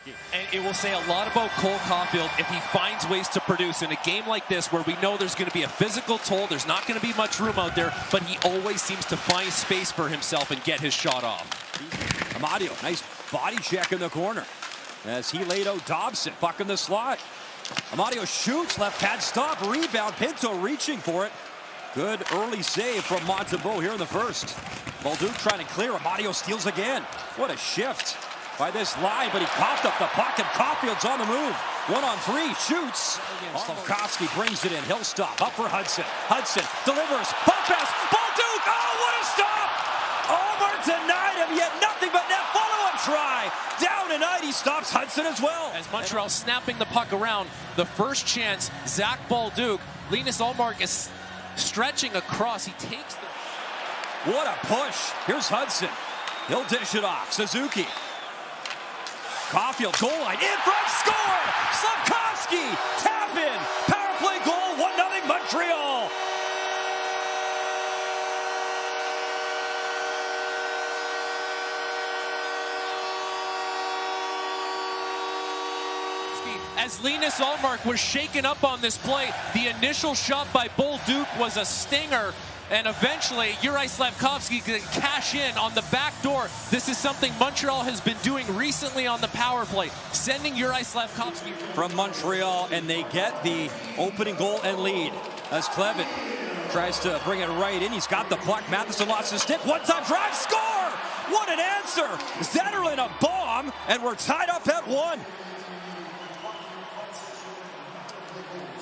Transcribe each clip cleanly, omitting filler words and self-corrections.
And it will say a lot about Cole Caulfield if he finds ways to produce in a game like this where we know there's going to be a physical toll, there's not going to be much room out there, but he always seems to find space for himself and get his shot off. Amadio, nice body check in the corner as he laid out Dobson, puck in the slot. Amadio shoots, left pad stop, rebound, Pinto reaching for it. Good early save from Montembeault here in the first. Bolduc trying to clear, Amadio steals again. What a shift by this line, but he coughed up the puck and Caulfield's on the move. 1-on-3, shoots. Slafkovsky brings it in, he'll stop, up for Hudson. Hudson delivers, puck pass, Bolduc, oh what a stop! Omar denied him, yet nothing but net follow-up try. Down tonight, he stops Hudson as well. As Montreal snapping the puck around, the first chance, Zach Bolduc, Linus Ullmark is stretching across, he takes the... What a push. Here's Hudson. He'll dish it off. Suzuki. Caulfield, goal line, in front, score! Slafkovsky, tap in, power play goal, 1-0 Montreal. As Linus Ullmark was shaken up on this play, the initial shot by Bolduc was a stinger, and eventually Juraj Slafkovsky can cash in on the back door. This is something Montreal has been doing recently on the power play, sending Juraj Slafkovsky from Montreal, and they get the opening goal and lead as Clevin tries to bring it right in. He's got the puck. Matheson lost his stick. One-time drive, score! What an answer! Zetterlund a bomb, and we're tied up at 1.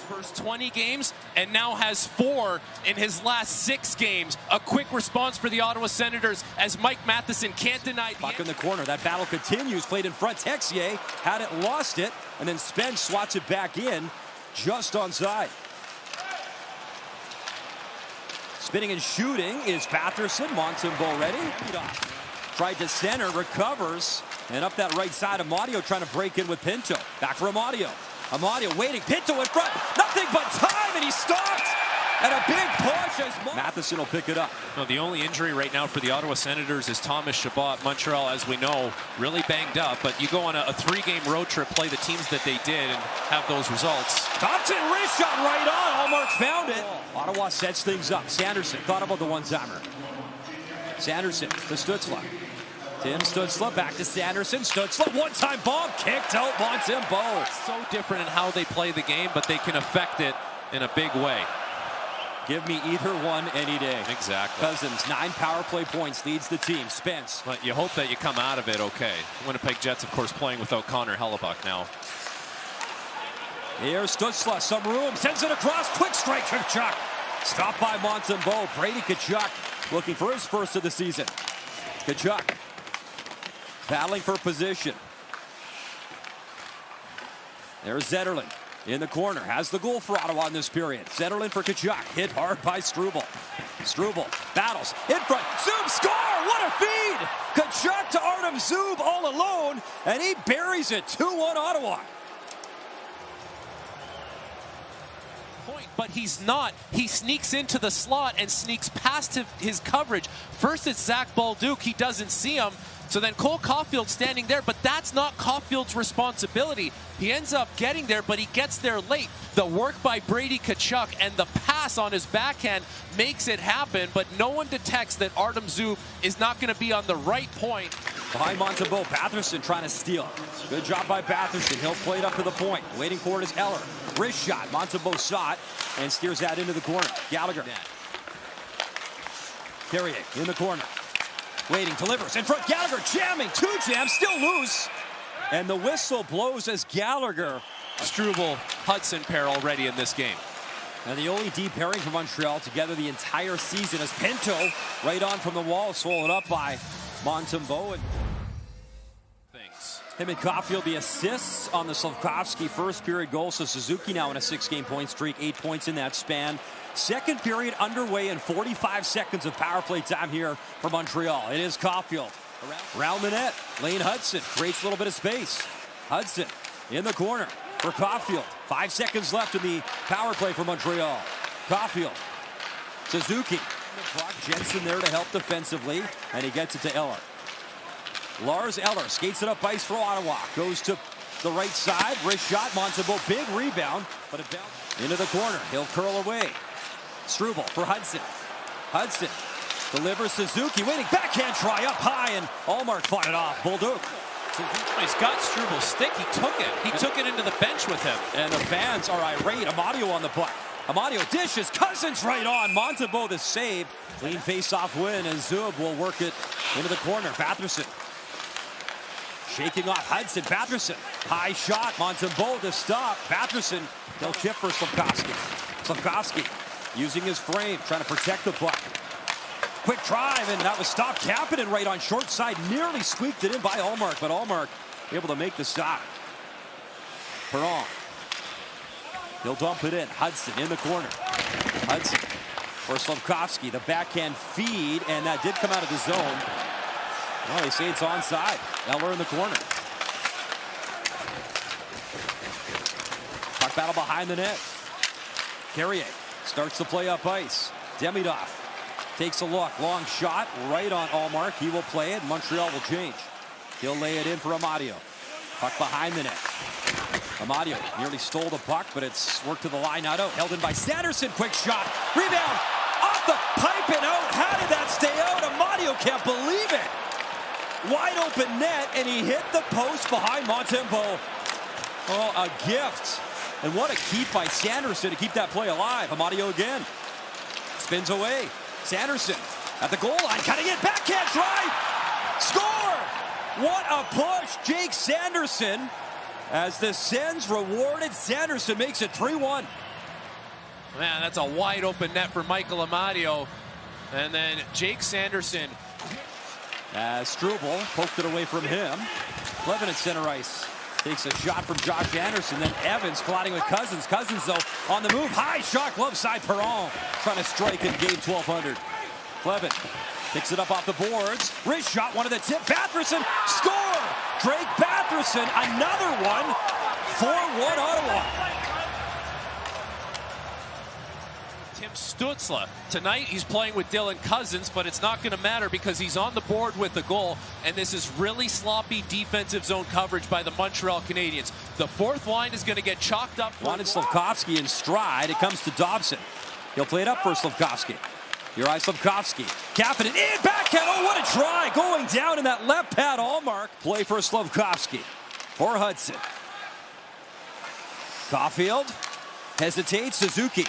First 20 games and now has 4 in his last 6 games. A quick response for the Ottawa Senators as Mike Matheson can't deny. Puck in the corner. That battle continues. Played in front. Texier had it, lost it, and then Spence swats it back in just onside. Spinning and shooting is Batherson. Montembeault ready. Tried to center, recovers, and up that right side, Amadio trying to break in with Pinto. Back for Amadio. Amadio waiting, Pinto in front, nothing but time, and he stopped! And a big push as Matheson will pick it up. No, the only injury right now for the Ottawa Senators is Thomas Chabot. Montreal, as we know, really banged up, but you go on a 3-game road trip, play the teams that they did, and have those results. Thompson, wrist shot right on, Ullmark found it. Ottawa sets things up. Sanderson thought about the one-timer. Sanderson to Stützle. Tim Stützle back to Sanderson. Stützle, one-time bomb, kicked out Montembeault. So different in how they play the game, but they can affect it in a big way. Give me either one any day. Exactly. Cousins, 9 power play points, leads the team. Spence. But you hope that you come out of it okay. Winnipeg Jets, of course, playing without Connor Hellebuck now. Here's Stützle, some room, sends it across, quick strike, Tkachuk. Stopped by Montembeault. Brady Tkachuk looking for his first of the season. Tkachuk. Battling for position. There's Zetterlund in the corner. Has the goal for Ottawa in this period. Zetterlund for Tkachuk. Hit hard by Struble. Struble battles in front. Zub score! What a feed! Tkachuk to Artem Zub all alone, and he buries it. 2-1 Ottawa. But he's not. He sneaks into the slot and sneaks past his coverage. First it's Zach Bolduc. He doesn't see him. So then Cole Caulfield standing there, but that's not Caulfield's responsibility. He ends up getting there, but he gets there late. The work by Brady Tkachuk and the pass on his backhand makes it happen, but no one detects that Artem Zub is not going to be on the right point. Behind Montembeault, Batherson trying to steal. Good job by Batherson. He'll play it up to the point. Waiting for it is Eller. Wrist shot. Montembeault saw it and steers that into the corner. Gallagher. Carrier in the corner. Waiting, delivers in front. Gallagher jamming. 2 jams, still loose. And the whistle blows as Gallagher. Struble, Hudson pair already in this game. And the only deep pairing for Montreal together the entire season is Pinto right on from the wall, swollen up by Montembeault. Him and Caulfield, the assists on the Slafkovsky first period goal. So Suzuki now in a 6-game point streak, 8 points in that span. Second period underway in 45 seconds of power play time here for Montreal. It is Caulfield around the net. Lane Hudson creates a little bit of space. Hudson in the corner for Caulfield. 5 seconds left in the power play for Montreal. Caulfield, Suzuki, Jensen there to help defensively, and he gets it to Eller. Lars Eller skates it up ice for Ottawa. Goes to the right side. Wrist shot. Montembeault. Big rebound. But it bounced into the corner. He'll curl away. Struble for Hudson. Hudson delivers Suzuki. Waiting. Backhand try up high. And Allmark fought it off. Bolduc. He's got Struble's stick. He took it. He took it into the bench with him. And the fans are irate. Amadio on the puck. Amadio dishes. Cousins right on. Montembeault the save. Clean face-off win. And Zub will work it into the corner. Batherson. Shaking off Hudson. Batherson. High shot. Montembeault to stop. Batherson. They'll chip for Slafkovsky. Slafkovsky using his frame. Trying to protect the puck. Quick drive, and that was stopped. Kapanen right on short side. Nearly squeaked it in by Allmark, but Allmark able to make the stop. Perron. He'll dump it in. Hudson in the corner. Hudson for Slafkovsky. The backhand feed, and that did come out of the zone. Well, they say it's onside. Eller in the corner. Puck battle behind the net. Carrier starts to play up ice. Demidov takes a look. Long shot right on Allmark. He will play it. Montreal will change. He'll lay it in for Amadio. Puck behind the net. Amadio nearly stole the puck, but it's worked to the line out. Held in by Sanderson. Quick shot. Rebound. Off the pipe and out. How did that stay out? Amadio can't believe it. Wide open net, and he hit the post behind Montembeault. Oh, a gift. And what a keep by Sanderson to keep that play alive. Amadio again. Spins away. Sanderson at the goal line, cutting it, backhand drive, score! What a push, Jake Sanderson. As the Sens rewarded, Sanderson makes it 3-1. Man, that's a wide open net for Michael Amadio. And then Jake Sanderson. As Struble poked it away from him. Clevin at center ice. Takes a shot from Josh Anderson, then Evans colliding with Cousins. Cousins, though, on the move. High shot, glove side, Perron trying to strike and gain 1,200. Clevin picks it up off the boards. Wrist shot, one of the tip. Batherson, score! Drake Batherson, another one. 4-1 Ottawa. Tim Stützle. Tonight he's playing with Dylan Cousins, but it's not going to matter because he's on the board with the goal, and this is really sloppy defensive zone coverage by the Montreal Canadiens. The fourth line is going to get chalked up. Wanted Slafkovsky in stride. It comes to Dobson. He'll play it up for Slafkovsky. Uri Slafkovsky. Kapanen in, backhand. Oh, what a try. Going down in that left pad, Allmark. Play for Slafkovsky. For Hudson. Caulfield hesitates. Suzuki.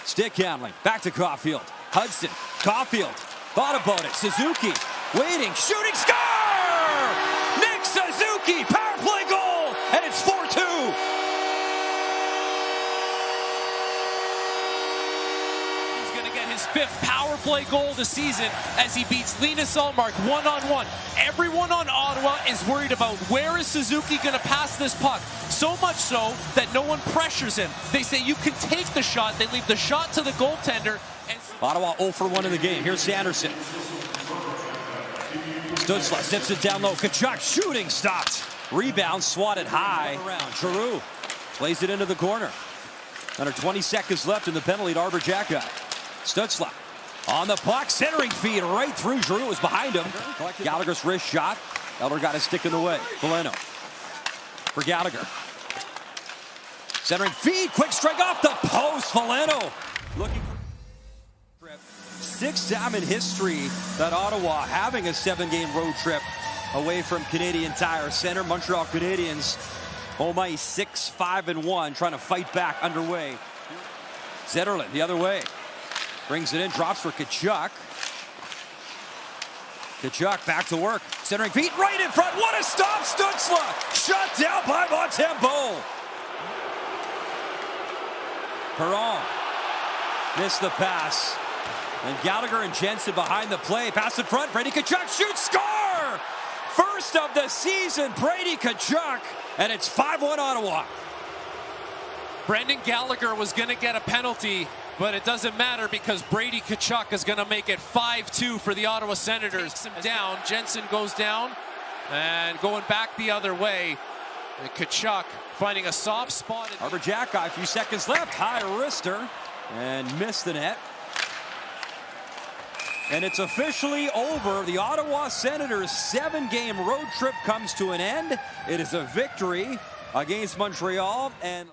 Stick handling. Back to Caulfield. Hudson. Caulfield. Thought about it. Suzuki. Waiting. Shooting. Score! Nick Suzuki. Power play goal. And it's 4-2. He's going to get his fifth power play goal this season as he beats Linus Ullmark one-on-one. Everyone on Ottawa is worried about where is Suzuki going to pass this puck. So much so that no one pressures him. They say you can take the shot. They leave the shot to the goaltender. And Ottawa 0 for 1 in the game. Here's Sanderson. Stützle zips it down low. Tkachuk shooting stopped. Rebound swatted high. Around. Giroux plays it into the corner. Under 20 seconds left in the penalty to Arbor Jacka. Stützle on the puck. Centering feed right through. Giroux was behind him. Gallagher's wrist shot. Eller got his stick in the way. Valeno for Gallagher. Centering feed, quick strike off the post. Valeno looking for sixth time in history that Ottawa having a 7-game road trip away from Canadian Tire Center. Montreal Canadiens home ice 6-5-1, trying to fight back underway. Zetterlund the other way. Brings it in, drops for Tkachuk. Tkachuk back to work. Centering feet right in front. What a stop, Stützle! Shut down by Montembeault. Perron missed the pass. And Gallagher and Jensen behind the play. Pass in front. Brady Tkachuk shoots, score! First of the season, Brady Tkachuk. And it's 5-1 Ottawa. Brendan Gallagher was going to get a penalty, but it doesn't matter because Brady Tkachuk is going to make it 5-2 for the Ottawa Senators. Takes him down. Jensen goes down and going back the other way. And Tkachuk finding a soft spot. Arbor Jacka, a few seconds left. High wrister and missed the net. And it's officially over. The Ottawa Senators' 7-game road trip comes to an end. It is a victory against Montreal. And